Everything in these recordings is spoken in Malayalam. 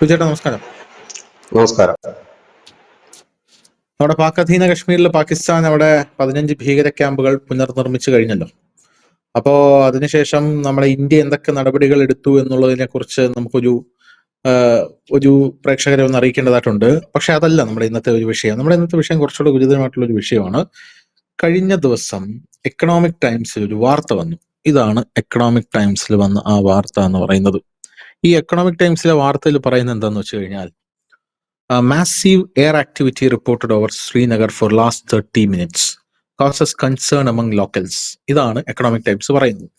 ചേട്ടാ നമസ്കാരം. നമസ്കാരം. നമ്മുടെ പാക് അധീന കശ്മീരിൽ പാകിസ്ഥാൻ അവിടെ 15 ഭീകര ക്യാമ്പുകൾ പുനർനിർമ്മിച്ചു കഴിഞ്ഞല്ലോ. അപ്പോ അതിനുശേഷം നമ്മുടെ ഇന്ത്യ എന്തൊക്കെ നടപടികൾ എടുത്തു എന്നുള്ളതിനെ കുറിച്ച് നമുക്കൊരു ഒരു പ്രേക്ഷകരെ ഒന്ന് അറിയിക്കേണ്ടതായിട്ടുണ്ട്. പക്ഷെ അതല്ല നമ്മുടെ ഇന്നത്തെ ഒരു വിഷയം. നമ്മുടെ ഇന്നത്തെ വിഷയം കുറച്ചുകൂടെ ഗുരുതരമായിട്ടുള്ള ഒരു വിഷയമാണ്. കഴിഞ്ഞ ദിവസം എക്കണോമിക് ടൈംസിൽ ഒരു വാർത്ത വന്നു. ഇതാണ് എക്കണോമിക് ടൈംസിൽ വന്ന ആ വാർത്ത എന്ന് പറയുന്നത്. ഈ എക്കണോമിക് ടൈംസിലെ വാർത്തയിൽ പറയുന്നത് എന്താന്ന് വെച്ച് കഴിഞ്ഞാൽ, massive air activity reported over Srinagar for last 30 minutes causes concern among locals. ഇതാണ് എക്കണോമിക് ടൈംസ് പറയുന്നത്.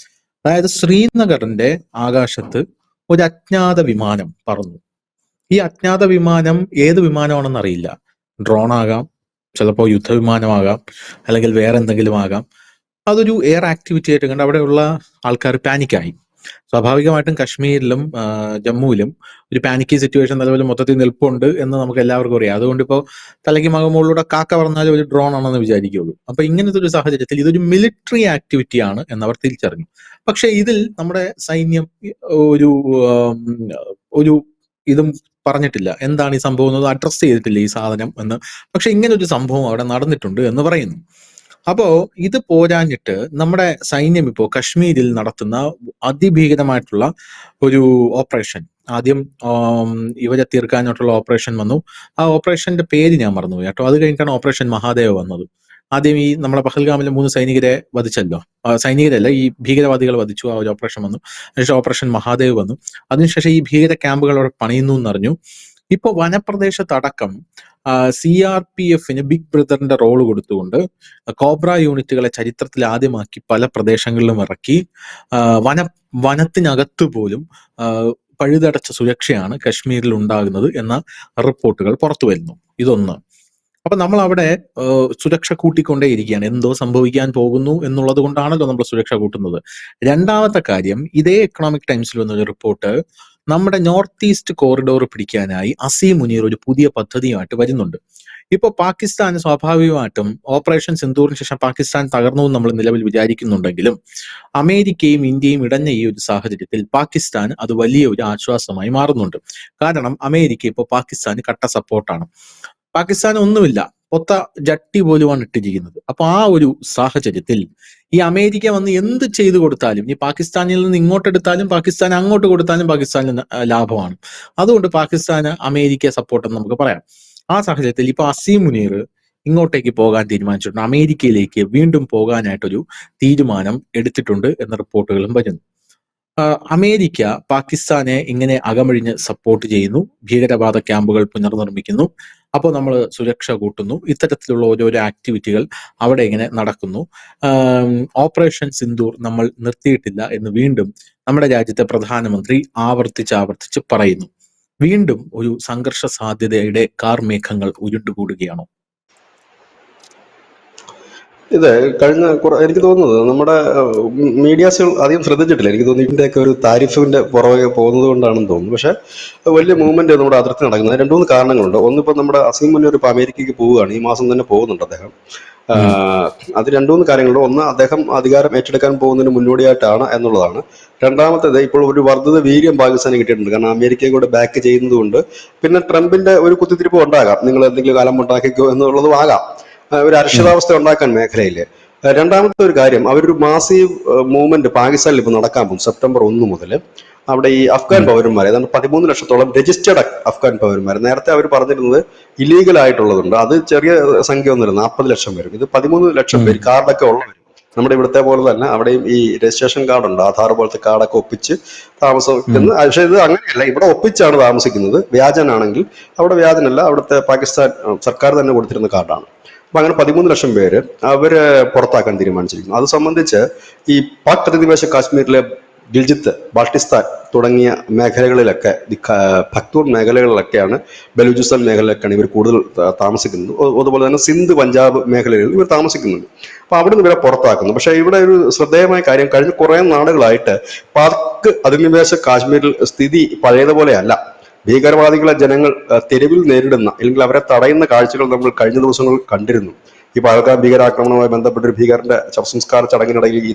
അതായത് ശ്രീനഗറിന്റെ ആകാശത്ത് ഒരു അജ്ഞാത വിമാനം പറന്നു. ഈ അജ്ഞാത വിമാനം ഏത് വിമാനമാണെന്ന് അറിയില്ല. ഡ്രോൺ ആകാം, ചിലപ്പോൾ യുദ്ധവിമാനമാകാം, അല്ലെങ്കിൽ വേറെ എന്തെങ്കിലും ആകാം. അതൊരു എയർ ആക്ടിവിറ്റി ആയിട്ട് കണ്ട് അവിടെയുള്ള ആൾക്കാർ പാനിക്കായി. സ്വാഭാവികമായിട്ടും കശ്മീരിലും ജമ്മുവിലും ഒരു പാനിക്കി സിറ്റുവേഷൻ നിലവിൽ മൊത്തത്തിൽ നിൽപ്പുണ്ട് എന്ന് നമുക്ക് എല്ലാവർക്കും അറിയാം. അതുകൊണ്ട് ഇപ്പോൾ തലയ്ക്ക് മുകളിലൂടെ കാക്ക പറഞ്ഞാലും ഒരു ഡ്രോൺ ആണെന്ന് വിചാരിക്കുകയുള്ളൂ. അപ്പൊ ഇങ്ങനത്തെ ഒരു സാഹചര്യത്തിൽ ഇതൊരു മിലിറ്ററി ആക്ടിവിറ്റി ആണ് എന്നവർ തിരിച്ചറിഞ്ഞു. പക്ഷെ ഇതിൽ നമ്മുടെ സൈന്യം ഒരു ഒരു ഇതും പറഞ്ഞിട്ടില്ല, എന്താണ് ഈ സംഭവം എന്നത് അഡ്രസ് ചെയ്തിട്ടില്ല ഈ സാധനം എന്ന്. പക്ഷെ ഇങ്ങനെ ഒരു സംഭവം അവിടെ നടന്നിട്ടുണ്ട് എന്ന് പറയുന്നു. അപ്പോ ഇത് പോരാഞ്ഞിട്ട് നമ്മുടെ സൈന്യം ഇപ്പോൾ കശ്മീരിൽ നടത്തുന്ന അതിഭീകരമായിട്ടുള്ള ഒരു ഓപ്പറേഷൻ, ആദ്യം ഇവരെ തീർക്കാനായിട്ടുള്ള ഓപ്പറേഷൻ വന്നു. ആ ഓപ്പറേഷന്റെ പേര് ഞാൻ മറന്നുപോയി കേട്ടോ. അത് കഴിഞ്ഞിട്ടാണ് ഓപ്പറേഷൻ മഹാദേവ് വന്നത്. ആദ്യം ഈ നമ്മുടെ പഹൽഗാമിലെ 3 സൈനികരെ വധിച്ചല്ലോ. സൈനികരല്ല, ഈ ഭീകരവാദികൾ വധിച്ചു. ആ ഒരു ഓപ്പറേഷൻ വന്നു. അതിനുശേഷം ഓപ്പറേഷൻ മഹാദേവ് വന്നു. അതിനുശേഷം ഈ ഭീകര ക്യാമ്പുകൾ അവിടെ പണിയുന്നു എന്നറിഞ്ഞു. ഇപ്പൊ വനപ്രദേശത്തടക്കം CRPF ബിഗ് ബ്രദറിന്റെ റോള് കൊടുത്തുകൊണ്ട് കോബ്ര യൂണിറ്റുകളെ ചരിത്രത്തിൽ ആദ്യമാക്കി പല പ്രദേശങ്ങളിലും ഇറക്കി. വനത്തിനകത്ത് പോലും പഴുതടച്ച സുരക്ഷയാണ് കശ്മീരിൽ ഉണ്ടാകുന്നത് എന്ന റിപ്പോർട്ടുകൾ പുറത്തു വരുന്നു. ഇതൊന്ന്. അപ്പൊ നമ്മൾ അവിടെ സുരക്ഷ കൂട്ടിക്കൊണ്ടേയിരിക്കുകയാണ്. എന്തോ സംഭവിക്കാൻ പോകുന്നു എന്നുള്ളത് കൊണ്ടാണല്ലോ നമ്മൾ സുരക്ഷ കൂട്ടുന്നത്. രണ്ടാമത്തെ കാര്യം, ഇതേ എക്കണോമിക് ടൈംസിൽ വന്നൊരു റിപ്പോർട്ട്, നമ്മുടെ നോർത്ത് ഈസ്റ്റ് കോറിഡോർ പിടിക്കാനായി അസീം മുനീർ ഒരു പുതിയ പദ്ധതിയുമായിട്ട് വരുന്നുണ്ട്. ഇപ്പൊ പാകിസ്ഥാൻ സ്വാഭാവികമായിട്ടും ഓപ്പറേഷൻ സിന്ദൂറിന് ശേഷം പാകിസ്ഥാൻ തകർന്നു നമ്മൾ നിലവിൽ വിചാരിക്കുന്നുണ്ടെങ്കിലും അമേരിക്കയും ഇന്ത്യയും ഇടഞ്ഞ ഈ ഒരു സാഹചര്യത്തിൽ പാകിസ്ഥാൻ അത് വലിയ ഒരു ആശ്വാസമായി മാറുന്നുണ്ട്. കാരണം അമേരിക്ക ഇപ്പോൾ പാകിസ്ഥാന് കട്ട സപ്പോർട്ടാണ്. പാകിസ്ഥാൻ ഒന്നുമില്ല, പൊത്ത ജട്ടി പോലുമാണ് ഇട്ടിരിക്കുന്നത്. അപ്പൊ ആ ഒരു സാഹചര്യത്തിൽ ഈ അമേരിക്ക വന്ന് എന്ത് ചെയ്തു കൊടുത്താലും, ഈ പാകിസ്ഥാനിൽ നിന്ന് ഇങ്ങോട്ടെടുത്താലും പാകിസ്ഥാൻ അങ്ങോട്ട് കൊടുത്താലും പാകിസ്ഥാനിന് ലാഭമാണ്. അതുകൊണ്ട് പാകിസ്ഥാന് അമേരിക്ക സപ്പോർട്ട് എന്ന് നമുക്ക് പറയാം. ആ സാഹചര്യത്തിൽ ഇപ്പൊ അസീം മുനീർ ഇങ്ങോട്ടേക്ക് പോകാൻ തീരുമാനിച്ചിട്ടുണ്ട്. അമേരിക്കയിലേക്ക് വീണ്ടും പോകാനായിട്ടൊരു തീരുമാനം എടുത്തിട്ടുണ്ട് എന്ന റിപ്പോർട്ടുകളും വരുന്നു. അമേരിക്ക പാകിസ്ഥാനെ ഇങ്ങനെ അകമഴിഞ്ഞ് സപ്പോർട്ട് ചെയ്യുന്നു, ഭീകരവാദ ക്യാമ്പുകൾ പുനർനിർമ്മിക്കുന്നു. അപ്പോൾ നമ്മൾ സുരക്ഷ കൂട്ടുന്നു. ഇത്തരത്തിലുള്ള ഓരോരോ ആക്ടിവിറ്റികൾ അവിടെ ഇങ്ങനെ നടക്കുന്നു. ഓപ്പറേഷൻ സിന്ദൂർ നമ്മൾ നിർത്തിയിട്ടില്ല എന്ന് വീണ്ടും നമ്മുടെ രാജ്യത്തെ പ്രധാനമന്ത്രി ആവർത്തിച്ച് പറയുന്നു. വീണ്ടും ഒരു സംഘർഷ സാധ്യതയുടെ കാർമേഘങ്ങൾ ഉരുണ്ടുകൂടുകയാണോ? ഇത് എനിക്ക് തോന്നുന്നത് നമ്മുടെ മീഡിയാസുകൾ അധികം ശ്രദ്ധിച്ചിട്ടില്ല. എനിക്ക് തോന്നുന്നു ഇതിന്റെയൊക്കെ ഒരു താരിഫിന്റെ പുറകെ പോകുന്നത് കൊണ്ടാണെന്ന് തോന്നുന്നു. പക്ഷെ വലിയ മൂവ്മെന്റ് നമ്മുടെ അതിർത്തി നടക്കുന്നത് 2-3 കാരണങ്ങളുണ്ട്. ഒന്നിപ്പോ നമ്മുടെ അസീം മുനീർ ഇപ്പൊ അമേരിക്കയ്ക്ക് പോവുകയാണ്. ഈ മാസം തന്നെ പോകുന്നുണ്ട് അദ്ദേഹം. അത് 2-3 കാര്യങ്ങളുണ്ട്. ഒന്ന്, അദ്ദേഹം അധികാരം ഏറ്റെടുക്കാൻ പോകുന്നതിന് മുന്നോടിയായിട്ടാണ് എന്നുള്ളതാണ്. രണ്ടാമത്തേത്, ഇപ്പോൾ ഒരു വർദ്ധിത വീര്യം പാകിസ്ഥാന് കിട്ടിയിട്ടുണ്ട്. കാരണം അമേരിക്കയെ കൂടെ ബാക്ക് ചെയ്യുന്നത് കൊണ്ട്. പിന്നെ ട്രംപിന്റെ ഒരു കുത്തിത്തിരിപ്പ് ഉണ്ടാകാം, നിങ്ങൾ എന്തെങ്കിലും കാലം ഉണ്ടാക്കിക്കോ എന്നുള്ളതും ആകാം, ഒരു അരക്ഷിതാവസ്ഥ ഉണ്ടാക്കാൻ മേഖലയില്. രണ്ടാമത്തെ ഒരു കാര്യം, അവരൊരു മാസീവ് മൂവ്മെന്റ് പാകിസ്ഥാനിൽ ഇപ്പൊ നടക്കാൻ പോകും സെപ്റ്റംബർ 1 മുതൽ. അവിടെ ഈ അഫ്ഗാൻ പൗരന്മാരെ, ഏതാണ്ട് 13 ലക്ഷത്തോളം രജിസ്റ്റേർഡ് അഫ്ഗാൻ പൗരന്മാർ. നേരത്തെ അവർ പറഞ്ഞിരുന്നത് ഇല്ലീഗൽ ആയിട്ടുള്ളതുണ്ട്, അത് ചെറിയ സംഖ്യ ഒന്നുമില്ല, 40 ലക്ഷം പേരും. ഇത് 13 ലക്ഷം പേര് കാർഡൊക്കെ ഉള്ളവരും. നമ്മുടെ ഇവിടുത്തെ പോലെ തന്നെ അവിടെയും ഈ രജിസ്ട്രേഷൻ കാർഡ് ഉണ്ട്, ആധാർ പോലത്തെ കാർഡൊക്കെ ഒപ്പിച്ച് താമസിക്കുന്നത്. പക്ഷെ ഇത് അങ്ങനെയല്ല, ഇവിടെ ഒപ്പിച്ചാണ് താമസിക്കുന്നത്. വ്യാജനാണെങ്കിൽ അവിടെ വ്യാജനല്ല, അവിടുത്തെ പാകിസ്ഥാൻ സർക്കാർ തന്നെ കൊടുത്തിരുന്ന കാർഡാണ്. അപ്പൊ അങ്ങനെ 13 ലക്ഷം പേര് അവര് പുറത്താക്കാൻ തീരുമാനിച്ചിരിക്കുന്നു. അത് സംബന്ധിച്ച് ഈ പാക് അധിനിവേശ കാശ്മീരിലെ ഗിൽജിത്ത്, ബാൾട്ടിസ്ഥാൻ തുടങ്ങിയ മേഖലകളിലൊക്കെ, പക്തൂൺ മേഖലകളിലൊക്കെയാണ്, ബലൂചിസ്ഥാൻ മേഖലയിലൊക്കെയാണ് ഇവർ കൂടുതൽ താമസിക്കുന്നത്. അതുപോലെ തന്നെ സിന്ധ്, പഞ്ചാബ് മേഖലകളിൽ ഇവർ താമസിക്കുന്നുണ്ട്. അപ്പൊ അവിടെ നിന്ന് ഇവരെ പുറത്താക്കുന്നു. പക്ഷെ ഇവിടെ ഒരു ശ്രദ്ധേയമായ കാര്യം, കഴിഞ്ഞ കുറെ നാളുകളായിട്ട് പാക് അധിനിവേശ കാശ്മീരിൽ സ്ഥിതി പഴയതുപോലെയല്ല. ഭീകരവാദികളെ ജനങ്ങൾ തെരുവിൽ നേരിടുന്ന, അല്ലെങ്കിൽ അവരെ തടയുന്ന കാഴ്ചകൾ നമ്മൾ കഴിഞ്ഞ ദിവസങ്ങളിൽ കണ്ടിരുന്നു. ഈ പഹൽഗാം ഭീകരാക്രമണവുമായി ബന്ധപ്പെട്ട ഒരു ഭീകരന്റെ ശവസംസ്കാര ചടങ്ങിനിടയിൽ ഈ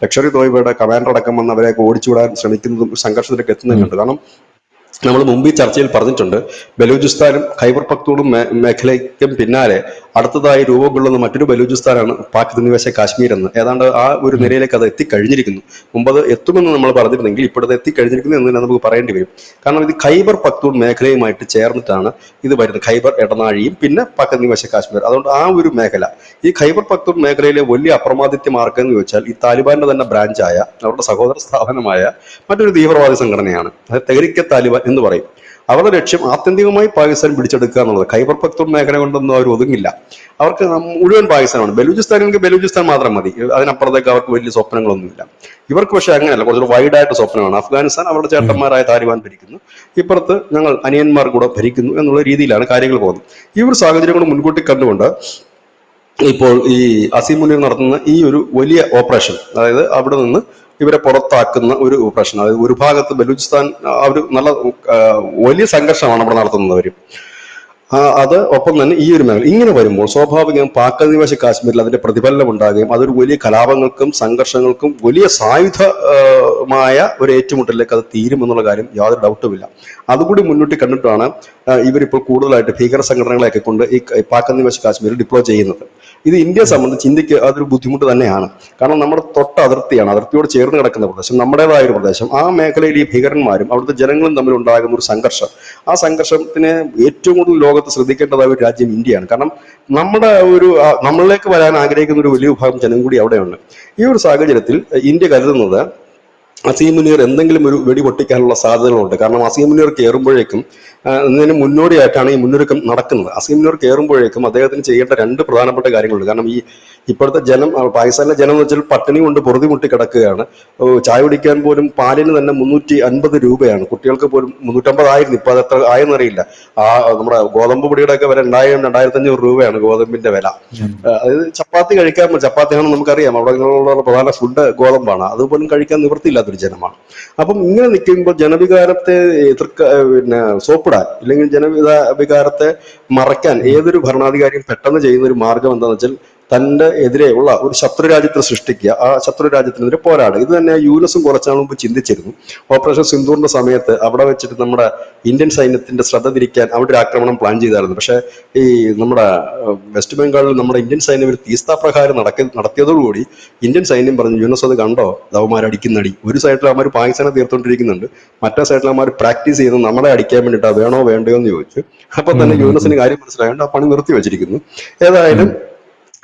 ലക്ഷറി തോയ്ബയുടെ കമാൻഡർ അടക്കം വന്ന് അവരെ ഓടിച്ചുവിടാൻ ശ്രമിക്കുന്നതും സംഘർഷത്തിലേക്ക് എത്തുന്നതും കണ്ടു. കാരണം നമ്മൾ മുമ്പ് ഈ ചർച്ചയിൽ പറഞ്ഞിട്ടുണ്ട്, ബലൂചിസ്ഥാനും ഖൈബർ പഖ്തൂണും മേഖലയ്ക്കും പിന്നാലെ അടുത്തതായി രൂപം കൊള്ളുന്ന മറ്റൊരു ബലൂചിസ്ഥാനാണ് പാക് അധിനിവേശ കാശ്മീർ എന്ന്. ഏതാണ്ട് ആ ഒരു ഉം. നിലയിലേക്ക് അത് എത്തിക്കഴിഞ്ഞിരിക്കുന്നു. മുമ്പത് എത്തുമെന്ന് നമ്മൾ പറഞ്ഞിരുന്നെങ്കിൽ ഇപ്പോഴത് എത്തിക്കഴിഞ്ഞിരിക്കുന്നു എന്ന് തന്നെ നമുക്ക് പറയേണ്ടി വരും. കാരണം ഇത് ഖൈബർ പഖ്തൂൺ മേഖലയുമായിട്ട് ചേർന്നിട്ടാണ് ഇത് വരുന്നത്. ഖൈബർ ഇടനാഴിയും പിന്നെ പാക് അധിനിവേശ കാശ്മീർ. അതുകൊണ്ട് ആ ഒരു മേഖല, ഈ ഖൈബർ പഖ്തൂൺ മേഖലയിലെ വലിയ അപ്രമാദിത്യം ആർക്കെന്ന് ചോദിച്ചാൽ ഈ താലിബാന്റെ തന്നെ ബ്രാഞ്ചായ, അവരുടെ സഹോദര സ്ഥാപനമായ മറ്റൊരു തീവ്രവാദി സംഘടനയാണ്. അത് തെഹ്രിക്കെ താലിബാൻ എന്ന് പറയും. അവരുടെ ലക്ഷ്യം ആത്യന്തികമായി പാകിസ്ഥാൻ പിടിച്ചെടുക്കുക എന്നുള്ളത്. ഖൈബർ പഖ്തൂൺ മേഖല കൊണ്ടൊന്നും അവർ ഒതുങ്ങില്ല. അവർക്ക് മുഴുവൻ പാകിസ്ഥാനാണ്. ബലൂചിസ്ഥാനെങ്കിൽ ബലൂചിസ്ഥാൻ മാത്രം മതി, അതിനപ്പുറത്തേക്ക് അവർക്ക് വലിയ സ്വപ്നങ്ങളൊന്നുമില്ല. ഇവർക്ക് പക്ഷെ അങ്ങനെയല്ല, കുറച്ചൊരു വൈഡായിട്ട് സ്വപ്നമാണ്. അഫ്ഗാനിസ്ഥാൻ അവരുടെ ചേട്ടന്മാരായ താലിബാൻ ഭരിക്കുന്നു, ഇപ്പുറത്ത് ഞങ്ങൾ അനിയന്മാർ കൂടെ ഭരിക്കുന്നു എന്നുള്ള രീതിയിലാണ് കാര്യങ്ങൾ പോകുന്നത്. ഈ ഒരു സാഹചര്യം കൂടെ മുൻകൂട്ടി കണ്ടുകൊണ്ട് ഇപ്പോൾ ഈ അസീം മുനീർ നടത്തുന്ന ഈ ഒരു വലിയ ഓപ്പറേഷൻ, അതായത് അവിടെ നിന്ന് ഇവരെ പുറത്താക്കുന്ന ഒരു ഓപ്പറേഷൻ, അതായത് ഒരു ഭാഗത്ത് ബലൂചിസ്ഥാൻ അവർ നല്ല വലിയ സംഘർഷമാണ് അവിടെ നടത്തുന്നത്. അത് ഒപ്പം തന്നെ ഈ ഒരു മേഖല ഇങ്ങനെ വരുമ്പോൾ സ്വാഭാവികം പാക് അധിനിവേശ കാശ്മീരിൽ അതിന്റെ പ്രതിഫലനം ഉണ്ടാകുകയും അതൊരു വലിയ കലാപങ്ങൾക്കും സംഘർഷങ്ങൾക്കും വലിയ സായുധമായ ഒരു ഏറ്റുമുട്ടലിലേക്ക് അത് തീരുമെന്നുള്ള കാര്യം യാതൊരു ഡൗട്ടുമില്ല. അതുകൂടി മുന്നിട്ട് കണ്ടിട്ടാണ് ഇവരിപ്പോൾ കൂടുതലായിട്ട് ഭീകര സംഘടനകളെയൊക്കെ കൊണ്ട് ഈ പാക് അധിനിവേശ കാശ്മീരിൽ ഡിപ്ലോയ് ചെയ്യുന്നത്. ഇത് ഇന്ത്യയെ സംബന്ധിച്ച് ഇന്ത്യക്ക് അതൊരു ബുദ്ധിമുട്ട് തന്നെയാണ്. കാരണം നമ്മുടെ തൊട്ട അതിർത്തിയാണ്, അതിർത്തിയോട് ചേർന്ന് കിടക്കുന്ന പ്രദേശം, നമ്മുടേതായ ഒരു പ്രദേശം. ആ മേഖലയിൽ ഈ ഭീകരന്മാരും അവിടുത്തെ ജനങ്ങളും തമ്മിൽ ഉണ്ടാകുന്ന ഒരു സംഘർഷം, ആ സംഘർഷത്തിന് ഏറ്റവും കൂടുതൽ ലോകത്ത് ശ്രദ്ധിക്കേണ്ടതായ ഒരു രാജ്യം ഇന്ത്യയാണ്. കാരണം നമ്മുടെ നമ്മളിലേക്ക് വരാൻ ആഗ്രഹിക്കുന്ന ഒരു വലിയ വിഭാഗം ജനം കൂടി അവിടെയുണ്ട്. ഈ ഒരു സാഹചര്യത്തിൽ ഇന്ത്യ കരുതുന്നത് അസീം മുനീർ എന്തെങ്കിലും ഒരു വെടി പൊട്ടിക്കാനുള്ള സാധ്യതകളുണ്ട്. കാരണം അസീം മുനീർ കയറുമ്പോഴേക്കും ഇതിന് മുന്നോടിയായിട്ടാണ് ഈ മുന്നൊരുക്കം നടക്കുന്നത്. അസീം മുനീർ കയറുമ്പോഴേക്കും അദ്ദേഹത്തിന് ചെയ്യേണ്ട രണ്ട് പ്രധാനപ്പെട്ട കാര്യങ്ങളുണ്ട്. കാരണം ഇപ്പോഴത്തെ ജനം, പാകിസ്ഥാനിലെ ജനം എന്ന് വെച്ചാൽ പട്ടിണി കൊണ്ട് പൊറുതിമുട്ടി കിടക്കുകയാണ്. ചായ കുടിക്കാൻ പോലും പാലിന് തന്നെ 350 രൂപയാണ്, കുട്ടികൾക്ക് പോലും 350 ഇപ്പൊ അത് എത്ര ആയെന്നറിയില്ല. നമ്മുടെ ഗോതമ്പ് പൊടിയുടെ ഒക്കെ വില 2000-2500 രൂപയാണ് ഗോതമ്പിന്റെ വില. അതായത് ചപ്പാത്തി കഴിക്കാൻ, ചപ്പാത്തിയാണെന്ന് നമുക്കറിയാം, അവിടെ പ്രധാന ഫുഡ് ഗോതമ്പാണ്, അതുപോലും കഴിക്കാൻ നിവൃത്തിയില്ലാത്തൊരു ജനമാണ്. അപ്പം ഇങ്ങനെ നിൽക്കുമ്പോൾ ജനവികാരത്തെ സോപ്പിടാൻ, ഇല്ലെങ്കിൽ ജനവികാരത്തെ മറയ്ക്കാൻ ഏതൊരു ഭരണാധികാരിയും പെട്ടെന്ന് ചെയ്യുന്ന ഒരു മാർഗം എന്താണെന്ന് വെച്ചാൽ തന്റെ എതിരെയുള്ള ഒരു ശത്രു രാജ്യത്തെ സൃഷ്ടിക്കുക, ആ ശത്രു രാജ്യത്തിനെതിരെ പോരാടുക. ഇത് തന്നെ യൂനസും കുറച്ചാൾ മുമ്പ് ചിന്തിച്ചിരുന്നു. ഓപ്പറേഷൻ സിന്ദൂറിന്റെ സമയത്ത് അവിടെ വെച്ചിട്ട് നമ്മുടെ ഇന്ത്യൻ സൈന്യത്തിന്റെ ശ്രദ്ധ തിരിക്കാൻ അവിടെ ഒരു ആക്രമണം പ്ലാൻ ചെയ്തായിരുന്നു. പക്ഷേ ഈ നമ്മുടെ വെസ്റ്റ് ബംഗാളിൽ നമ്മുടെ ഇന്ത്യൻ സൈന്യം ഒരു തീസ്താ പ്രകാരം നടത്തിയതോടുകൂടി ഇന്ത്യൻ സൈന്യം പറഞ്ഞു, യൂനസ് അത് കണ്ടോ, അവന്മാരടിക്കുന്നടി. ഒരു സൈഡിൽ അവന്മാർ പാകിസ്ഥാനെ തീർത്തോണ്ടിരിക്കുന്നുണ്ട്, മറ്റേ സൈഡിൽ അവന്മാർ പ്രാക്ടീസ് ചെയ്യുന്നത് നമ്മളെ അടിക്കാൻ വേണ്ടിയിട്ടാ, വേണോ വേണ്ടയോ എന്ന് ചോദിച്ചു. അപ്പൊ തന്നെ യൂനസിന് കാര്യം മനസ്സിലായതുകൊണ്ട് ആ പണി നിർത്തി വെച്ചിരിക്കുന്നു. ഏതായാലും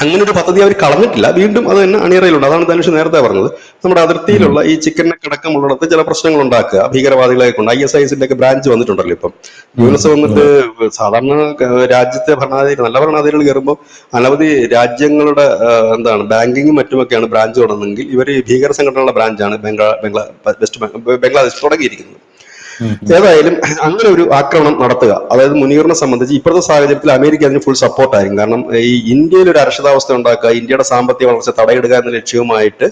അങ്ങനെ ഒരു പദ്ധതി അവർ കളഞ്ഞിട്ടില്ല, വീണ്ടും അത് തന്നെ അണിയറയിലുണ്ട്. അതാണ് ധനുഷ് നേരത്തെ പറഞ്ഞത്, നമ്മുടെ അതിർത്തിയിലുള്ള ഈ ചിക്കനൊക്കെ അടക്കമുള്ളിടത്ത് ചില പ്രശ്നങ്ങൾ ഉണ്ടാക്കുക ഭീകരവാദികളെ കൊണ്ട്. ISIS-ന്റെ ഒക്കെ ബ്രാഞ്ച് വന്നിട്ടുണ്ടല്ലോ ഇപ്പം. യൂനസ് വന്നിട്ട് സാധാരണ രാജ്യത്തെ നല്ല ഭരണാധികാരികൾ കയറുമ്പോൾ അനവധി രാജ്യങ്ങളുടെ ബാങ്കിങ്ങും മറ്റുമൊക്കെയാണ് ബ്രാഞ്ച് തുടങ്ങുന്നെങ്കിൽ ഇവർ ഭീകര സംഘടനകളുടെ ബ്രാഞ്ചാണ് ബംഗ്ലാദേശ് തുടങ്ങിയിരിക്കുന്നത്. ഏതായാലും അങ്ങനെ ഒരു ആക്രമണം നടത്തുക, അതായത് മുനീറിനെ സംബന്ധിച്ച് ഇപ്പോഴത്തെ സാഹചര്യത്തിൽ അമേരിക്ക അതിന് ഫുൾ സപ്പോർട്ടായിരിക്കും. കാരണം ഈ ഇന്ത്യയിൽ ഒരു അരക്ഷിതാവസ്ഥ ഉണ്ടാക്കുക, ഇന്ത്യയുടെ സാമ്പത്തിക വളർച്ച തടയിടുക എന്ന ലക്ഷ്യവുമായിട്ട്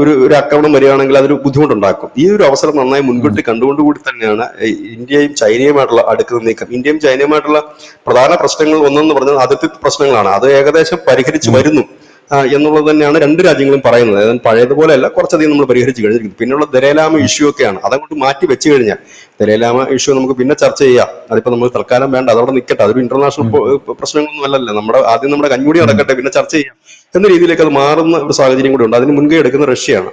ഒരു ആക്രമണം വരികയാണെങ്കിൽ അതൊരു ബുദ്ധിമുട്ടുണ്ടാക്കും. ഈ ഒരു അവസരം നന്നായി മുൻകൂട്ടി കണ്ടുകൊണ്ടുകൂടി തന്നെയാണ് ഇന്ത്യയും ചൈനയുമായിട്ടുള്ള അടുക്കുന്ന നീക്കം. ഇന്ത്യയും ചൈനയുമായിട്ടുള്ള പ്രധാന പ്രശ്നങ്ങൾ ഒന്നെന്ന് പറഞ്ഞാൽ അതിർത്തി പ്രശ്നങ്ങളാണ്. അത് ഏകദേശം പരിഹരിച്ചു വരുന്നു എന്നുള്ളത് തന്നെയാണ് രണ്ട് രാജ്യങ്ങളും പറയുന്നത്. അതായത് പഴയതുപോലെയല്ല, കുറച്ചധികം നമ്മൾ പരിഹരിച്ചു കഴിഞ്ഞിരിക്കുന്നു. പിന്നെയുള്ള ദലൈലാമ ഇഷ്യൂ ഒക്കെയാണ്, അതങ്ങോട്ട് മാറ്റി വെച്ച് കഴിഞ്ഞാൽ ദലൈലാമ ഇഷ്യൂ നമുക്ക് പിന്നെ ചർച്ച ചെയ്യാം. അതിപ്പോ നമ്മൾ തൽക്കാലം വേണ്ട, അതവിടെ നിൽക്കട്ടെ, അതൊരു ഇന്റർനാഷണൽ പ്രശ്നങ്ങളൊന്നും അല്ലല്ലോ. ആദ്യം നമ്മുടെ കഞ്ഞൂടി നടക്കട്ടെ, പിന്നെ ചർച്ച ചെയ്യാം എന്ന രീതിയിലേക്ക് അത് മാറുന്ന ഒരു സാഹചര്യം കൂടി ഉണ്ട്. അതിന് മുൻകൈ എടുക്കുന്ന റഷ്യയാണ്.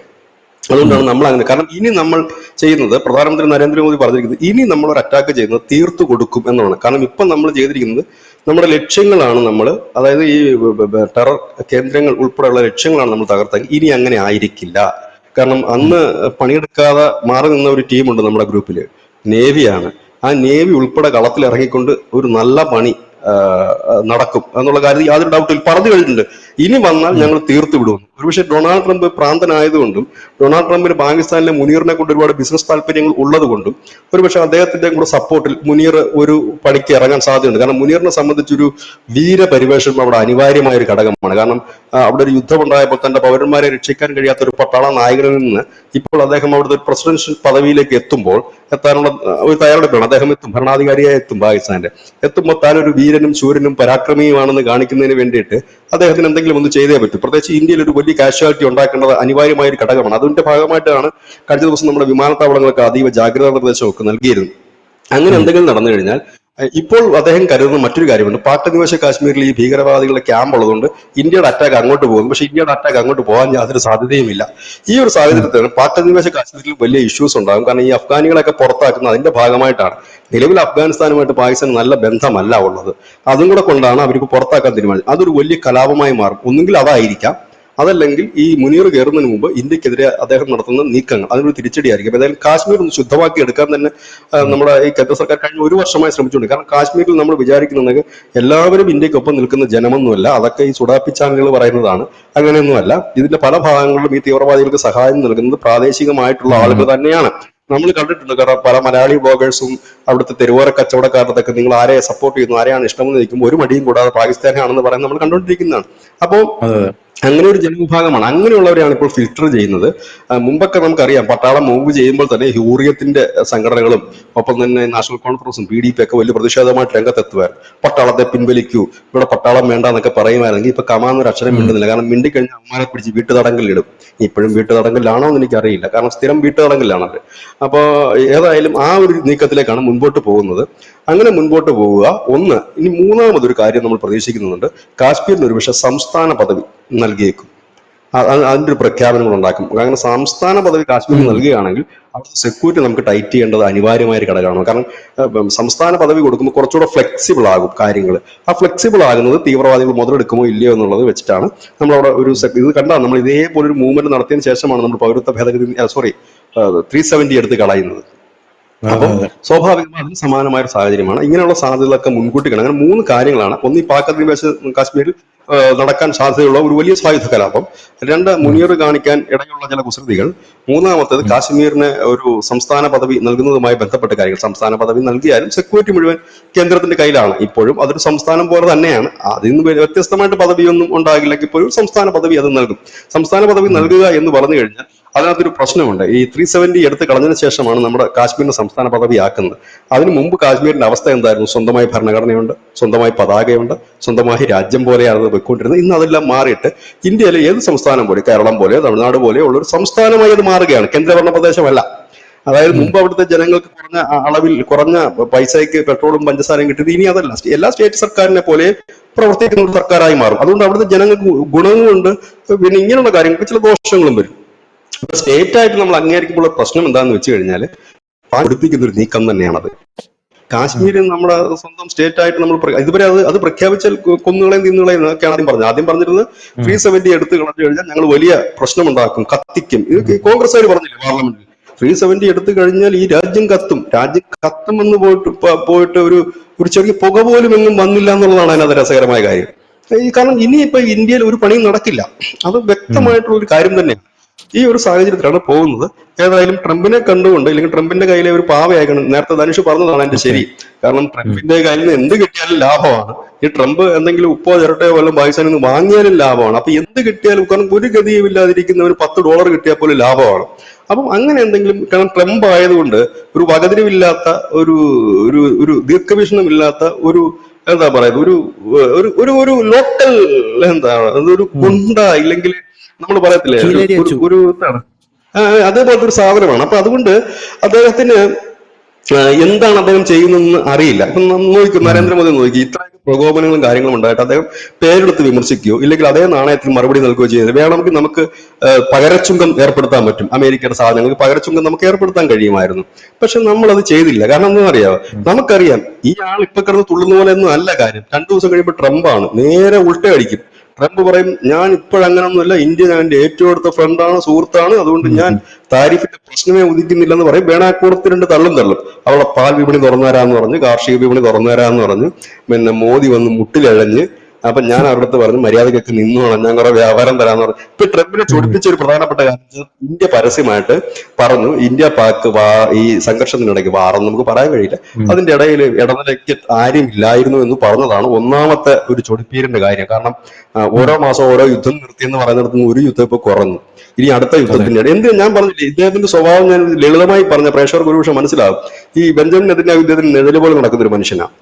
അതുകൊണ്ടാണ് നമ്മൾ അങ്ങനെ. കാരണം ഇനി നമ്മൾ ചെയ്യുന്നത്, പ്രധാനമന്ത്രി നരേന്ദ്രമോദി പറഞ്ഞിരിക്കുന്നത്, ഇനി നമ്മൾ ഒരു അറ്റാക്ക് ചെയ്യുന്നത് തീർത്തു കൊടുക്കും എന്നാണ്. കാരണം ഇപ്പൊ നമ്മൾ ചെയ്തിരിക്കുന്നത് നമ്മുടെ ലക്ഷ്യങ്ങളാണ് അതായത് ഈ ടെറർ കേന്ദ്രങ്ങൾ ഉൾപ്പെടെയുള്ള ലക്ഷ്യങ്ങളാണ് നമ്മൾ തകർത്തെങ്കിൽ ഇനി അങ്ങനെ ആയിരിക്കില്ല. കാരണം അന്ന് പണിയെടുക്കാതെ മാറി നിന്ന ഒരു ടീമുണ്ട് നമ്മുടെ ഗ്രൂപ്പില്, നേവിയാണ്. ആ നേവി ഉൾപ്പെടെ കളത്തിൽ ഇറങ്ങിക്കൊണ്ട് ഒരു നല്ല പണി നടക്കും എന്നുള്ള കാര്യത്തിൽ യാതൊരു ഡൗട്ടിൽ പറഞ്ഞു കഴിഞ്ഞിട്ടുണ്ട്. ഇനി വന്നാൽ ഞങ്ങൾ തീർത്തു വിടുമെന്ന്. ഒരുപക്ഷെ ഡൊണാൾഡ് ട്രംപ് പ്രാന്തനായതുകൊണ്ടും ഡൊണാൾഡ് ട്രംപിന് പാകിസ്ഥാനിലെ മുനീറിനെ കൊണ്ട് ഒരുപാട് ബിസിനസ് താല്പര്യങ്ങൾ ഉള്ളത് കൊണ്ടും ഒരുപക്ഷെ അദ്ദേഹത്തിന്റെ കൂടെ സപ്പോർട്ടിൽ മുനീർ ഒരു പണിക്ക് ഇറങ്ങാൻ സാധ്യതയുണ്ട്. കാരണം മുനീറിനെ സംബന്ധിച്ചൊരു വീരപരിവേഷം അവിടെ അനിവാര്യമായ ഒരു ഘടകമാണ്. കാരണം അവിടെ ഒരു യുദ്ധമുണ്ടായപ്പോൾ തന്റെ പൗരന്മാരെ രക്ഷിക്കാൻ കഴിയാത്ത ഒരു പട്ടാള നായകനിൽ നിന്ന് ഇപ്പോൾ അദ്ദേഹം അവിടുത്തെ ഒരു പ്രസിഡൻഷ്യൽ പദവിയിലേക്ക് എത്താനുള്ള ഒരു തയ്യാറെടുപ്പാണ്. അദ്ദേഹം ഭരണാധികാരിയായി എത്തും, പാകിസ്ഥാന്റെ എത്തുമ്പോൾ താനൊരു വീരനും ശൂരനും പരാക്രമിയുമാണെന്ന് കാണിക്കുന്നതിന് വേണ്ടിയിട്ട് അദ്ദേഹത്തിന് എന്തെങ്കിലും ഒന്ന് ചെയ്തേ പറ്റൂ. പ്രത്യേകിച്ച് ഇന്ത്യയിൽ ഒരു വലിയ കാഷ്വാലിറ്റി ഉണ്ടാക്കേണ്ടത് അനിവാര്യമായ ഒരു ഘടകമാണ്. അതിന്റെ ഭാഗമായിട്ടാണ് കഴിഞ്ഞ ദിവസം നമ്മുടെ വിമാനത്താവളങ്ങൾക്ക് അതീവ ജാഗ്രതാ നിർദ്ദേശമൊക്കെ നൽകിയിരുന്നത്. അങ്ങനെ ഉം. എന്തെങ്കിലും നടന്നു കഴിഞ്ഞാൽ ഇപ്പോൾ അദ്ദേഹം കരുതുന്ന മറ്റൊരു കാര്യമുണ്ട്. പാക് അധിനിവേശ കാശ്മീരിൽ ഈ ഭീകരവാദികളുടെ ക്യാമ്പ് ഉള്ളതുകൊണ്ട് ഇന്ത്യയുടെ അറ്റാക്ക് അങ്ങോട്ട് പോകും. പക്ഷെ ഇന്ത്യയുടെ അറ്റാക്ക് അങ്ങോട്ട് പോകാൻ യാതൊരു സാധ്യതയുമില്ല. ഈ ഒരു ഉം. സാഹചര്യത്തിൽ പാക് അധിനിവേശ കാശ്മീരിൽ വലിയ ഇഷ്യൂസ് ഉണ്ടാകും. കാരണം ഈ അഫ്ഗാനികളൊക്കെ പുറത്താക്കുന്നത് അതിന്റെ ഭാഗമായിട്ടാണ്. നിലവിൽ അഫ്ഗാനിസ്ഥാനുമായിട്ട് പാകിസ്ഥാൻ നല്ല ബന്ധമല്ല ഉള്ളത്. അതും കൂടെ കൊണ്ടാണ് അവർക്ക് പുറത്താക്കാൻ തീരുമാനിച്ചത്. അതൊരു വലിയ കലാപമായി മാറും. ഒന്നുകിൽ അതായിരിക്കാം, അതല്ലെങ്കിൽ ഈ മുനീർ കയറുന്നതിന് മുമ്പ് ഇന്ത്യക്കെതിരെ അദ്ദേഹം നടത്തുന്ന നീക്കങ്ങൾ അതിനൊരു തിരിച്ചടിയായിരിക്കും. ഏതായാലും കാശ്മീർ ഒന്ന് ശുദ്ധമാക്കി എടുക്കാൻ തന്നെ നമ്മുടെ ഈ കേന്ദ്ര സർക്കാർ കഴിഞ്ഞ ഒരു വർഷമായി ശ്രമിച്ചുകൊണ്ട്. കാരണം കാശ്മീരിൽ നമ്മൾ വിചാരിക്കുന്നുണ്ടെങ്കിൽ എല്ലാവരും ഇന്ത്യക്കൊപ്പം നിൽക്കുന്ന ജനമൊന്നുമല്ല. അതൊക്കെ ഈ സുഡാപ്പി ചാനലുകൾ പറയുന്നതാണ്. അങ്ങനെയൊന്നുമല്ല. ഇതിന്റെ പല ഭാഗങ്ങളിലും ഈ തീവ്രവാദികൾക്ക് സഹായം നൽകുന്നത് പ്രാദേശികമായിട്ടുള്ള ഉം. ആളുകൾ തന്നെയാണ്. നമ്മൾ കണ്ടിട്ടുണ്ട്. കാരണം പല മലയാളി ബ്ലോഗേഴ്സും അവിടുത്തെ തെരുവോര കച്ചവടക്കാരുടെ നിങ്ങൾ ആരെ സപ്പോർട്ട് ചെയ്യുന്നു, ആരെയാണ് ഇഷ്ടമെന്ന് ചോദിക്കുമ്പോൾ ഒരു മടിയും കൂടാതെ പാകിസ്ഥാനാണെന്ന് പറയുന്നത് നമ്മൾ കണ്ടുകൊണ്ടിരിക്കുന്നതാണ്. അപ്പോൾ അതെ, അതെ. അങ്ങനെ ഒരു ജനവിഭാഗമാണ്. അങ്ങനെയുള്ളവരെയാണ് ഇപ്പോൾ ഫിൽട്ടർ ചെയ്യുന്നത്. മുമ്പൊക്കെ നമുക്കറിയാം, പട്ടാളം മൂവ് ചെയ്യുമ്പോൾ തന്നെ ഹൂറിയത്തിന്റെ സംഘടനകളും ഒപ്പം തന്നെ നാഷണൽ കോൺഫറൻസും PDP ഒക്കെ വലിയ പ്രതിഷേധമായിട്ട് രംഗത്തെത്തുമായിരുന്നു. പട്ടാളത്തെ പിൻവലിക്കൂ, ഇവിടെ പട്ടാളം വേണ്ട എന്നൊക്കെ പറയുമായിരുന്നെങ്കിൽ ഇപ്പൊ കമാന്നൊരു അക്ഷരം ഉം. മിണ്ടുന്നില്ല. കാരണം മിണ്ടിക്കഴിഞ്ഞാൽ അമ്മാരെ പിടിച്ച് വീട്ടുതടങ്കലിലിടും. ഇപ്പോഴും വീട്ടുതടങ്കലിലാണോ എന്ന് എനിക്കറിയില്ല, കാരണം സ്ഥിരം വീട്ടുതടങ്കലിലാണ് അവർ. അപ്പോൾ ഏതായാലും ആ ഒരു നീക്കത്തിലേക്കാണ് മുൻപോട്ട് പോകുന്നത്. അങ്ങനെ മുൻപോട്ട് പോവുക ഒന്ന്. ഇനി മൂന്നാമതൊരു കാര്യം നമ്മൾ പ്രതീക്ഷിക്കുന്നുണ്ട്. കാശ്മീരിന് ഒരു പക്ഷേ സംസ്ഥാന പദവി നൽകിയേക്കും. അതിന്റെ ഒരു പ്രഖ്യാപനങ്ങൾ ഉണ്ടാക്കും. അങ്ങനെ സംസ്ഥാന പദവി കാശ്മീരിന് ഉം. നൽകുകയാണെങ്കിൽ അവിടുത്തെ സെക്യൂരിറ്റി നമുക്ക് ടൈറ്റ് ചെയ്യേണ്ടത് അനിവാര്യമായ ഒരു ഘടകമാണ്. കാരണം സംസ്ഥാന പദവി കൊടുക്കുമ്പോൾ കുറച്ചുകൂടെ ഫ്ലെക്സിബിൾ ആകും കാര്യങ്ങൾ. ആ ഫ്ലെക്സിബിൾ ആകുന്നത് തീവ്രവാദികൾ മുതലെടുക്കുമോ ഇല്ലയോ എന്നുള്ളത് വെച്ചിട്ടാണ്. നമ്മളവിടെ ഇത് കണ്ടാൽ നമ്മൾ ഇതേപോലെ ഒരു മൂവ്മെന്റ് നടത്തിയതിനു ശേഷമാണ് നമ്മൾ പൗരത്വ ഭേദഗതി 370 എടുത്ത് കളയുന്നത്. അതെ, അപ്പം അതെ. സ്വാഭാവികമായി അതിന് സമാനമായ ഒരു സാഹചര്യമാണ്. ഇങ്ങനെയുള്ള സാധ്യതകളൊക്കെ മുൻകൂട്ടി കാണാം. അങ്ങനെ മൂന്ന് കാര്യങ്ങളാണ്. ഒന്ന്, ഈ പാക് അധിനിവേശ കാശ്മീരിൽ നടക്കാൻ സാധ്യതയുള്ള ഒരു വലിയ സായുധ കലാപം. രണ്ട്, ഉം. മുനീർ കാണിക്കാൻ ഇടയുള്ള ചില കുസൃതികൾ. മൂന്നാമത്തേത്, ഉം. കാശ്മീരിന് ഒരു സംസ്ഥാന പദവി നൽകുന്നതുമായി ബന്ധപ്പെട്ട കാര്യങ്ങൾ. സംസ്ഥാന പദവി നൽകിയാലും സെക്യൂരിറ്റി മുഴുവൻ കേന്ദ്രത്തിന്റെ കയ്യിലാണ്. ഇപ്പോഴും അതൊരു സംസ്ഥാനം പോലെ തന്നെയാണ്. അതിൽ നിന്ന് വ്യത്യസ്തമായിട്ട് പദവിയൊന്നും ഉണ്ടാകില്ലെങ്കിൽ പോലും സംസ്ഥാന പദവി അത് നൽകും. സംസ്ഥാന പദവി ഉം. നൽകുക എന്ന് പറഞ്ഞു കഴിഞ്ഞാൽ അതിനകത്തൊരു പ്രശ്നമുണ്ട്. ഈ 370 എടുത്ത് കളഞ്ഞതിന് ശേഷമാണ് നമ്മുടെ കാശ്മീരിന് സംസ്ഥാന പദവിയാക്കുന്നത്. അതിനു മുമ്പ് കാശ്മീരിന്റെ അവസ്ഥ എന്തായിരുന്നു? സ്വന്തമായി ഭരണഘടനയുണ്ട്, സ്വന്തമായി പതാകയുണ്ട്, സ്വന്തമായി രാജ്യം പോലെയാണ് അത് പോയിക്കൊണ്ടിരുന്നത്. ഇന്ന് അതെല്ലാം മാറിയിട്ട് ഇന്ത്യയിലെ ഏത് സംസ്ഥാനം പോലെ, കേരളം പോലെ, തമിഴ്നാട് പോലെ ഉള്ള ഒരു സംസ്ഥാനമായി അത് മാറുകയാണ്. കേന്ദ്രഭരണ പ്രദേശമല്ല. അതായത് ഉം. മുമ്പ് അവിടുത്തെ ജനങ്ങൾക്ക് കുറഞ്ഞ അളവിൽ കുറഞ്ഞ പൈസയ്ക്ക് പെട്രോളും പഞ്ചസാരയും കിട്ടിയത് ഇനി അതല്ല. എല്ലാ സ്റ്റേറ്റ് സർക്കാരിനെ പോലെ പ്രവർത്തിക്കുന്ന ഒരു സർക്കാരായി മാറും. അതുകൊണ്ട് അവിടുത്തെ ജനങ്ങൾക്ക് ഗുണങ്ങളുണ്ട്. പിന്നെ ഇങ്ങനെയുള്ള കാര്യങ്ങൾക്ക് ചില ദോഷങ്ങളും വരും. സ്റ്റേറ്റ് ആയിട്ട് നമ്മൾ അംഗീകരിക്കുമ്പോൾ പ്രശ്നം എന്താണെന്ന് വെച്ച് കഴിഞ്ഞാൽ പഠിപ്പിക്കുന്ന ഒരു നീക്കം തന്നെയാണത്. ഉം. കാശ്മീർ നമ്മുടെ സ്വന്തം സ്റ്റേറ്റ് ആയിട്ട് നമ്മൾ ഇതുവരെ അത് പ്രഖ്യാപിച്ചാൽ കൊന്നുകളെയും തിന്നുകളെയും എന്നൊക്കെയാണ് ആദ്യം പറഞ്ഞത്. ആദ്യം പറഞ്ഞിരുന്നത് ഉം. 370 എടുത്ത് കളഞ്ഞു കഴിഞ്ഞാൽ ഞങ്ങൾ വലിയ പ്രശ്നമുണ്ടാക്കും, കത്തിക്കും. ഇത് ഉം. കോൺഗ്രസ്സുകാർ പറഞ്ഞില്ലേ പാർലമെന്റിൽ? 370 എടുത്തു കഴിഞ്ഞാൽ ഈ രാജ്യം കത്തും, രാജ്യം കത്തുമെന്ന് പോയിട്ട് ഒരു ചെറിയ പുക പോലും എങ്ങും വന്നില്ല എന്നുള്ളതാണ് അതിനകത്ത് രസകരമായ കാര്യം. കാരണം ഇനിയിപ്പോ ഇന്ത്യയിൽ ഒരു പണിയും നടക്കില്ല. അത് ഉം. വ്യക്തമായിട്ടുള്ള ഒരു കാര്യം തന്നെയാണ്. ഈ ഒരു സാഹചര്യത്തിലാണ് പോകുന്നത്. ഏതായാലും ട്രംപിനെ കണ്ടുകൊണ്ട്, അല്ലെങ്കിൽ ട്രംപിന്റെ കയ്യിലെ ഒരു പാവയായിക്കണം. നേരത്തെ ധനുഷ് പറഞ്ഞതാണ് എന്റെ ഓക്കെ. ശരി. കാരണം ഉം. ട്രംപിന്റെ കയ്യിൽ നിന്ന് എന്ത് കിട്ടിയാലും ലാഭമാണ്. ഈ ട്രംപ് എന്തെങ്കിലും ഉപ്പോ ചിരട്ടയോ വല്ലതും പാകിസ്ഥാനിൽ നിന്ന് വാങ്ങിയാലും ലാഭമാണ്. അപ്പൊ എന്ത് കിട്ടിയാലും, കാരണം ഒരു ഗതിയും ഇല്ലാതിരിക്കുന്ന ഒരു $10 കിട്ടിയാൽ പോലും ലാഭമാണ്. അപ്പം അങ്ങനെ എന്തെങ്കിലും, കാരണം ട്രംപ് ആയതുകൊണ്ട് ഒരു വകതിരിവില്ലാത്ത ഒരു ഒരു ഒരു ദീർഘവീക്ഷണമില്ലാത്ത ഒരു എന്താ പറയുന്നത്, ഒരു ഒരു ഒരു ഒരു ലോക്കൽ എന്താണ് ഒരു ഉം. ഗുണ്ട, ഇല്ലെങ്കിൽ നമ്മൾ പറയത്തില്ലേ ഒരു കീലേരി ഒരു അച്ചു. ഒരു എന്താണ് അതേപോലത്തെ ഒരു സാധനമാണ്. അപ്പൊ അതുകൊണ്ട് അദ്ദേഹത്തിന് എന്താണ് അദ്ദേഹം ചെയ്യുന്നതെന്ന് അറിയില്ല. ഇപ്പൊ നോക്കി ഉം. നരേന്ദ്രമോദി നോക്കി, ഇത്രയൊക്കെ പ്രകോപനങ്ങളും കാര്യങ്ങളും ഉണ്ടായിട്ട് അദ്ദേഹം പേരെടുത്ത് വിമർശിക്കുകയോ ഇല്ലെങ്കിൽ അതേ നാണയത്തിൽ മറുപടി നൽകുകയോ ചെയ്യുന്നത്. വേണമെങ്കിൽ നമുക്ക് പകരച്ചുങ്കം ഏർപ്പെടുത്താൻ പറ്റും. അമേരിക്കയുടെ സാധനങ്ങൾക്ക് പകരച്ചുങ്കം നമുക്ക് ഏർപ്പെടുത്താൻ കഴിയുമായിരുന്നു. പക്ഷെ നമ്മൾ അത് ചെയ്തില്ല. കാരണം എന്താണെന്ന് അറിയാമോ? ഉം. നമുക്കറിയാം ഈ ആൾ ഇപ്പൊ കിടന്ന് തുള്ളുന്ന പോലെ ഒന്നും അല്ല കാര്യം. 2 ദിവസം കഴിയുമ്പോൾ ട്രംപാണ് നേരെ ഉൾട്ടയടിക്കും. ട്രംപ് പറയും, ഞാൻ ഇപ്പോഴങ്ങനൊന്നുമല്ല, ഇന്ത്യ ഞാൻ എന്റെ ഏറ്റവും അടുത്ത ഫ്രണ്ടാണ്, സുഹൃത്താണ്, അതുകൊണ്ട് ഞാൻ ഉം. താരിഫിന്റെ പ്രശ്നമേ ഉദിക്കുന്നില്ലെന്ന് പറയും. വേണാക്കൂടത്ത് 2 തള്ളും. അവിടെ പാൽ വിപണി തുറന്നു തരാന്ന് പറഞ്ഞു, കാർഷിക വിപണി തുറന്നു തരാന്ന് പറഞ്ഞു. പിന്നെ മോദി വന്ന് മുട്ടിലഴഞ്ഞ്. അപ്പൊ ഞാൻ അവിടുത്തെ പറഞ്ഞു, മര്യാദക്കൊക്കെ നിന്നോണം, ഞാൻ കുറെ വ്യാപാരം തരാന്ന് പറഞ്ഞു. ഇപ്പൊ ട്രംപിനെ ഉം. ചൊടിപ്പിച്ച ഒരു പ്രധാനപ്പെട്ട കാര്യം, ഇന്ത്യ പരസ്യമായിട്ട് പറഞ്ഞു ഇന്ത്യ പാക് ഈ സംഘർഷത്തിനിടയ്ക്ക് വാറെന്ന് നമുക്ക് പറയാൻ കഴിയില്ല, ഉം. അതിന്റെ ഇടയിൽ ഇടനിലയ്ക്ക് ആരും ഇല്ലായിരുന്നു എന്ന് പറഞ്ഞതാണ് ഒന്നാമത്തെ ഒരു ചൊടിപ്പീരിന്റെ കാര്യം. കാരണം ഉം. ഓരോ മാസം ഓരോ യുദ്ധം നിർത്തിയെന്ന് പറയുന്നിടത്ത് ഒരു യുദ്ധം ഇപ്പൊ കുറഞ്ഞു. ഇനി അടുത്ത അതെ. യുദ്ധത്തിന്റെ എന്ത് ഞാൻ പറഞ്ഞില്ലേ, ഇദ്ദേഹത്തിന്റെ സ്വഭാവം ഞാൻ ലളിതമായി പറഞ്ഞ പ്രേക്ഷകർക്ക് ഒരുപക്ഷെ മനസ്സിലാവും. ഈ ബെഞ്ചമിൻ നെതന്യാഹു ഇദ്ദേഹത്തിന് നിഴല് പോലെ നടക്കുന്ന ഒരു മനുഷ്യനാണ്,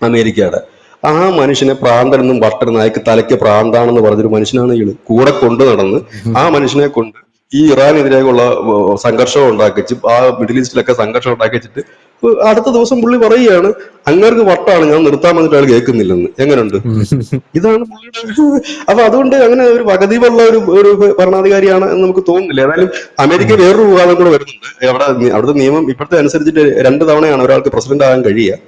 അമേരിക്കയുടെ. ആ മനുഷ്യനെ പ്രാന്തനെന്നും വട്ടനെന്നും അയക്ക് തലയ്ക്ക് പ്രാന്താണെന്ന് പറഞ്ഞൊരു മനുഷ്യനാണ് ഇയാള്. കൂടെ കൊണ്ടു നടന്ന് ഉം. ആ മനുഷ്യനെ കൊണ്ട് ഈ ഇറാനെതിരെയുള്ള സംഘർഷം ഉണ്ടാക്കിച്ച്, ആ മിഡിൽ ഈസ്റ്റിലൊക്കെ സംഘർഷം ഉണ്ടാക്കി വെച്ചിട്ട് അടുത്ത ദിവസം പുള്ളി പറയുകയാണ് അങ്ങേർക്ക് വട്ടാണ്, ഞാൻ നിർത്താൻ വന്നിട്ട് അയാൾ കേൾക്കുന്നില്ലെന്ന്. എങ്ങനെയുണ്ട്? ഇതാണ് പുള്ളിയുടെ. അപ്പൊ അതുകൊണ്ട് അങ്ങനെ ഒരു വകതിവുള്ള ഒരു ഭരണാധികാരിയാണ് എന്ന് നമുക്ക് തോന്നുന്നില്ല. ഏതായാലും അമേരിക്ക വേറൊരു വിവാദം കൂടെ വരുന്നുണ്ട്. അവിടുത്തെ നിയമം ഇപ്പോഴത്തെ അനുസരിച്ചിട്ട് 2 തവണയാണ് ഒരാൾക്ക് പ്രസിഡന്റ് ആകാൻ കഴിയുക.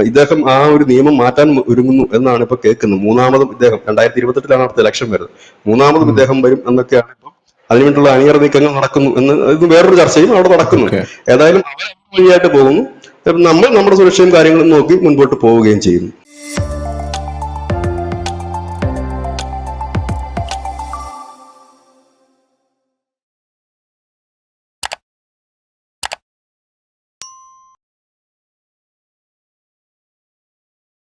ഇദ്ദേഹം ആ ഒരു നിയമം മാറ്റാൻ ഒരുങ്ങുന്നു എന്നാണ് ഇപ്പൊ കേൾക്കുന്നത്. മൂന്നാമതും ഇദ്ദേഹം 2028 അടുത്ത ഇലക്ഷൻ വരുന്നത്. മൂന്നാമതും ഇദ്ദേഹം വരും എന്നൊക്കെയാണ് ഇപ്പൊ അതിനുവേണ്ടിയുള്ള അണിയറ നീക്കങ്ങൾ നടക്കുന്നു എന്ന്. ഇത് വേറൊരു ചർച്ചയും അവിടെ നടക്കുന്നു. ഓക്കെ. ഏതായാലും അവർ വഴിയായിട്ട് പോകുന്നു. നമ്മൾ നമ്മുടെ സുരക്ഷയും കാര്യങ്ങളും നോക്കി മുൻപോട്ട് പോവുകയും ചെയ്യുന്നു.